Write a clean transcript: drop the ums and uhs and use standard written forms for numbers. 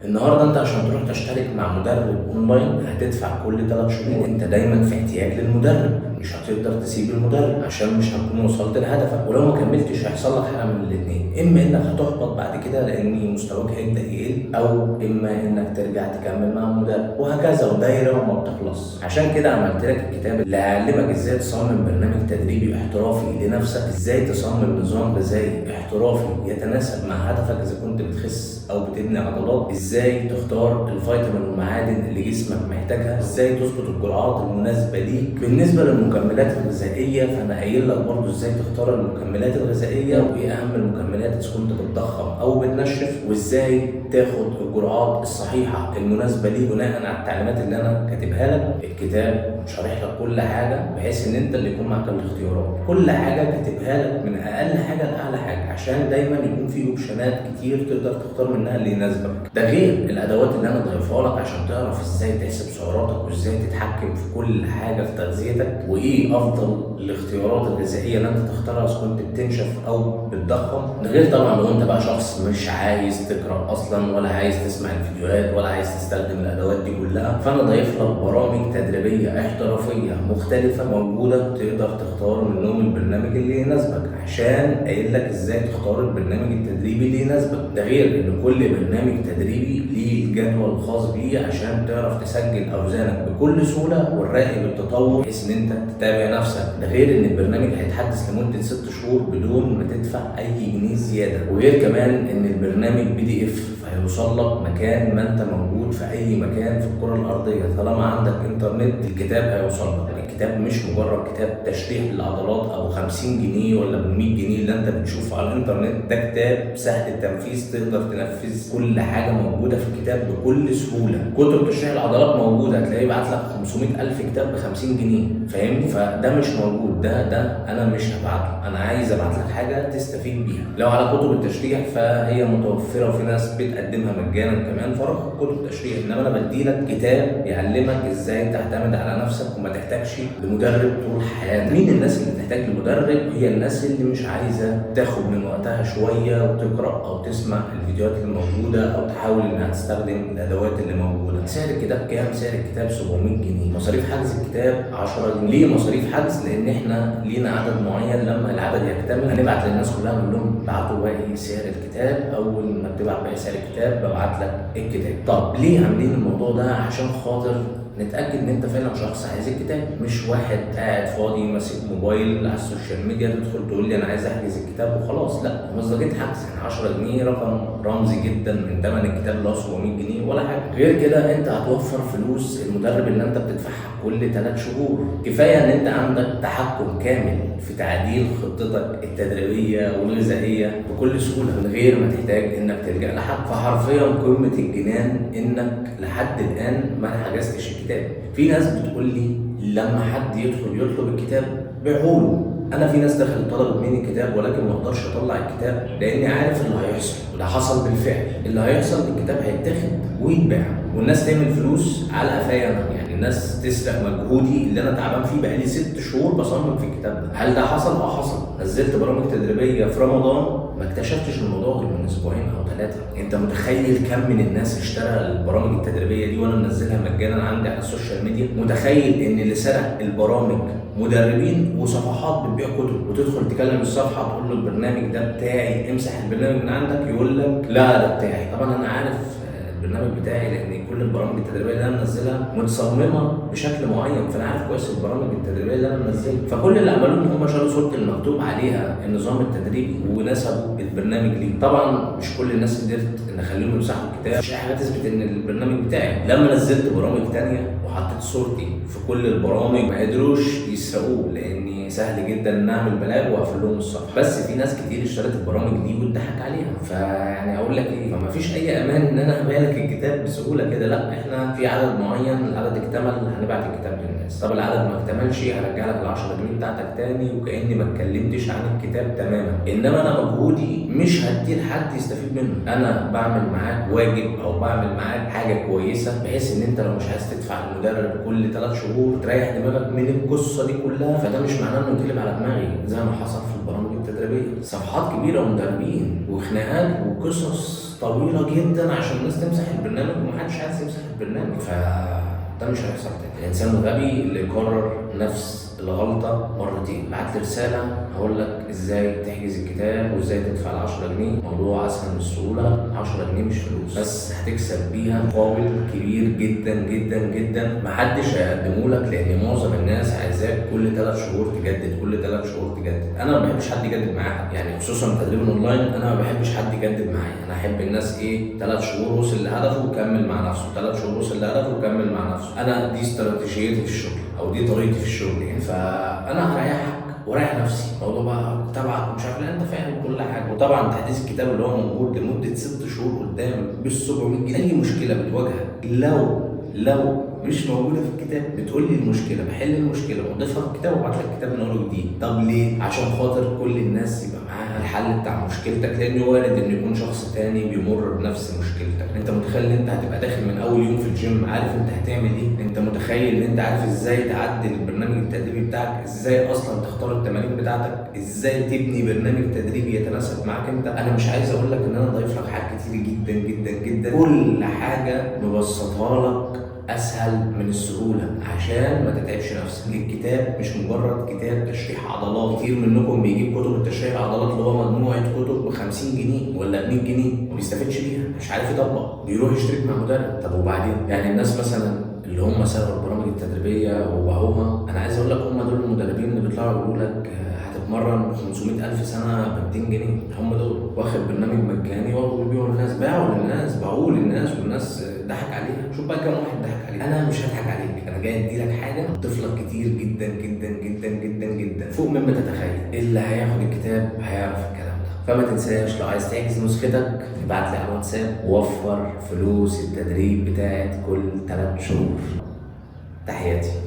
النهارده انت عشان تروح تشترك مع مدرب اونلاين هتدفع كل 3 شهور. انت دايما في احتياج للمدرب، مش هتقدر تسيب المدرب عشان مش هتكون وصلت لهدفك، ولو ما كملتش هيحصل لك حاجه من الاثنين: اما انك هتحبط بعد كده لان مستواك هيبدا يقل، او اما انك ترجع تكمل مع المدرب، وهكذا ودايره وما بتخلص. عشان كده عملت لك الكتاب اللي هيعلمك ازاي تصمم برنامج تدريبي احترافي لنفسك، ازاي تصمم نظام غذائي احترافي يتناسب مع هدفك اذا كنت بتخس او بتبني عضلات، ازاي تختار الفيتامين والمعادن اللي جسمك محتاجها، ازاي تظبط الجرعات المناسبه ليك. بالنسبه للمكملات الغذائيه فانا قايل لك برضو ازاي تختار المكملات الغذائيه، وايه اهم المكملات اذا كنت بتضخم او بتنشف، وازاي تاخد الجرعات الصحيحه المناسبه ليك بناء على التعليمات اللي انا كاتبها لك. الكتاب شارح لك كل حاجه بحيث ان انت اللي يكون معاك الاختيارات، كل حاجه كاتبها لك من اقل حاجه لاعلى حاجه، عشان دايما يكون في اوبشنات كتير تقدر تختار منها اللي يناسبك. ده غير الادوات اللي انا ضايفها لك عشان تعرف ازاي تحسب سعراتك، وازاي تتحكم في كل حاجه في تغذيتك، وايه افضل الاختيارات الغذائيه اللي انت تختارها اذا كنت بتنشف او بتضخم. ده غير طبعا لو انت بقى شخص مش عايز تقرا اصلا، ولا عايز تسمع الفيديوهات، ولا عايز تستخدم الادوات دي كلها، فانا ضايف لك برامج تدريبيه احترافيه مختلفه موجوده تقدر تختار منهم البرنامج اللي يناسبك، عشان قايل لك ازاي تختار البرنامج التدريبي اللي يناسبك. ده غير ان كل برنامج تدريبي ليه الجدول الخاص بيه عشان تعرف تسجل اوزانك بكل سهوله وتراقب التطور بحيث ان انت تتابع نفسك. ده غير ان البرنامج هيتحدث لمده 6 شهور بدون ما تدفع اي جنيه زياده. وغير كمان ان البرنامج PDF هيوصل لك مكان ما انت موجود في اي مكان في الكره الارضيه، طالما عندك انترنت الكتاب هيوصل لك. الكتاب مش مجرد كتاب تشريح للعضلات او 50 جنيه ولا ب 100 جنيه اللي انت بتشوفه على الانترنت، ده كتاب سهل التنفيذ، تقدر تنفذ كل حاجه موجوده في الكتاب بكل سهوله. كتب تشريح العضلات موجوده، هتلاقيه بعت لك 500,000 كتاب ب 50 جنيه، فاهمني؟ فده مش موجود، ده انا مش هبعته، انا عايز ابعت لك حاجه تستفيد بيها. لو على كتب التشريح فهي متوفره وفي ناس بتقدمها مجانا كمان، فروح كتب التشريح. انما انا بديلك كتاب يعلمك ازاي تعتمد على نفسك وما تحتاجش لمدرب طول حياتك. مين الناس اللي بتحتاج لمدرب؟ هي الناس اللي مش عايزه تاخد من وقتها شويه وتقرا او تسمع الفيديوهات اللي موجوده، او تحاول انها تستخدم الادوات اللي موجوده. سعر الكتاب كام؟ سعر الكتاب 700 جنيه. مصاريف حجز الكتاب 10 جنيه. ليه مصاريف حجز؟ لان احنا لينا عدد معين، لما العدد يكتمل هنبعت للناس كلها نقول لهم ابعتوا باقي سعر الكتاب. اول ما بتبعت باقي سعر الكتاب ببعت لك الكتاب. طب ليه عاملين الموضوع ده؟ عشان خاطر نتاكد ان انت فعلا شخص عايز الكتاب، مش واحد قاعد فاضي ماسك موبايل على السوشيال ميديا تدخل تقول لي انا عايز احجز الكتاب وخلاص. لا، مصداقيه حجز. يعني 10 جنيه رقم رمزي جدا من ثمن الكتاب اللي هو 700 جنيه ولا حاجه. غير كده انت هتوفر فلوس المدرب اللي انت بتدفعها كل 3 شهور. كفايه ان انت عندك تحكم كامل في تعديل خطتك التدريبيه والغذائيه بكل سهوله من غير ما تحتاج انك تلجا لحد. فحرفيا قمه الجنان انك لحد الان ما حجزتش الكتاب. في ناس بتقول لي لما حد يدخل يطلب الكتاب بيعوله. انا في ناس دخلت طلبت مني الكتاب ولكن ما اقدرش اطلع الكتاب لاني عارف اللي هيحصل، وده حصل بالفعل. اللي هيحصل الكتاب هيتاخد ويتباع والناس تعمل فلوس على قفايا انا. يعني الناس تسرق مجهودي اللي انا تعبان فيه بقالي 6 شهور بصمم في الكتاب ده. هل ده حصل؟ حصل. نزلت برامج تدريبيه في رمضان ما اكتشفتش الموضوع غير من اسبوعين او 3. انت متخيل كم من الناس اشترى البرامج التدريبيه دي وانا منزلها مجانا عندي على السوشيال ميديا؟ متخيل ان اللي سرق البرامج مدربين وصفحات بتبيع كتب، وتدخل تكلم الصفحه تقول له البرنامج ده بتاعي امسح البرنامج من عندك، يقول لك لا ده بتاعي. طبعا انا عارف البرنامج بتاعي لان كل البرامج التدريبيه اللي انا منزلها متصممه بشكل معين، فانا عارف كويس البرامج التدريبيه اللي انا منزلها. فكل اللي عملوه ان هم شالوا صوره المكتوب عليها النظام التدريبي ونسبوا البرنامج ليه. طبعا مش كل الناس قدرت ان اخليهم يمسحوا الكتاب، مش اي حاجه تثبت ان البرنامج بتاعي. لما نزلت برامج تانية وحطيت صورتي في كل البرامج ما قدروش يسرقوه، لان سهل جدا ان اعمل بلاغ واقفل لهم الصفحه. بس في ناس كتير اشترت البرامج دي واتضحك عليها. فيعني اقول لك ايه؟ فما فيش اي امان ان انا ابيع لك الكتاب بسهوله كده. لا، احنا في عدد معين، العدد اكتمل هنبعت الكتاب للناس. طب العدد ما اكتملش هرجع لك ال10 جنيه بتاعتك تاني وكاني ما اتكلمتش عن الكتاب تماما. انما انا مجهودي مش هديه لحد يستفيد منه. انا بعمل معاك واجب او بعمل معاك حاجه كويسه بحيث ان انت لو مش عايز تدفع المدرب كل 3 شهور تريح دماغك من القصه دي كلها. فده مش معناه انه يتقلب على دماغي زي ما حصل في البرامج التدريبيه. صفحات كبيره ومدربين وخناقات وقصص طويله جدا عشان الناس تمسح البرنامج، ومحدش عايز يمسح البرنامج. ده مش هيحصل تاني. الانسان الغبي اللي يكرر نفس الغلطه مرتين. بعت لي رساله هقول لك ازاي تحجز الكتاب وازاي تدفع ال 10 جنيه. موضوع اسهل من السهوله. 10 جنيه مش فلوس، بس هتكسب بيها مقابل كبير جدا جدا جدا محدش هيقدمه لك، لان معظم الناس عايزاك كل 3 شهور تجدد، كل 3 شهور تجدد. انا ما بحبش حد يجدد معايا، يعني خصوصا التدريب الاونلاين انا ما بحبش حد يجدد معايا. انا احب الناس 3 شهور وصل لهدفه وكمل مع نفسه، 3 شهور وصل لهدفه وكمل مع نفسه. انا دي استراتيجيتي في الشغل، او دي طريقتي في الشغل يعني. فانا هريحك ورايح نفسي. الموضوع بقى تبعك ومش عارف، لا انت فاهم كل حاجه. وطبعا تحديث الكتاب اللي هو موجود لمده 6 شهور قدام ب 700 جنيه. اي مشكله بتواجهك لو مش موجوده في الكتاب بتقول لي المشكله، بحل المشكله واضيفها في الكتاب وابعت لك الكتاب من اول وجديد. طب ليه؟ عشان خاطر كل الناس يبقى معاها الحل بتاع مشكلتك، لان وارد ان يكون شخص تاني بيمر بنفس مشكلتك. انت متخيل ان انت هتبقى داخل من اول يوم في الجيم عارف انت هتعمل ايه؟ انت متخيل ان انت عارف ازاي تعدل البرنامج التدريبي بتاعك، ازاي اصلا تختار التمارين بتاعتك، ازاي تبني برنامج تدريبي يتناسب معاك انت؟ انا مش عايز اقول لك ان انا ضايف لك حاجات كتير جدا جدا جدا، كل حاجه مبسطها لك اسهل من السهوله عشان ما تتعبش نفسك. الكتاب مش مجرد كتاب تشريح عضلات. كتير منكم بيجيب كتب التشريح العضلات اللي هو مجموعه كتب ب 50 جنيه ولا ب 100 جنيه وما بيستفادش بيها، مش عارف يطبق، بيروح يشترك مع مدرب. طب وبعدين؟ يعني الناس مثلا اللي هم سرقوا البرامج التدريبيه وباعوها، انا عايز اقول لك هم دول المدربين اللي بيطلعوا يقولوا لك هتتمرن 500,000 سنه ب 200 جنيه. هم دول واخد برنامج مجاني برضه بيبيعوا للناس، باعوه للناس والناس ضحك عليها. شوف بقى كام واحد ضحك عليها. انا مش هضحك عليك، انا جاي ادي لك حاجه هتضيف لك كتير جدا جدا جدا جدا جدا فوق مما تتخيل. اللي هياخد الكتاب هيعرف الكلام ده. فما تنساش لو عايز تحجز نسختك ابعت لي على الواتساب ووفر فلوس التدريب بتاعت كل 3 شهور. تحياتي.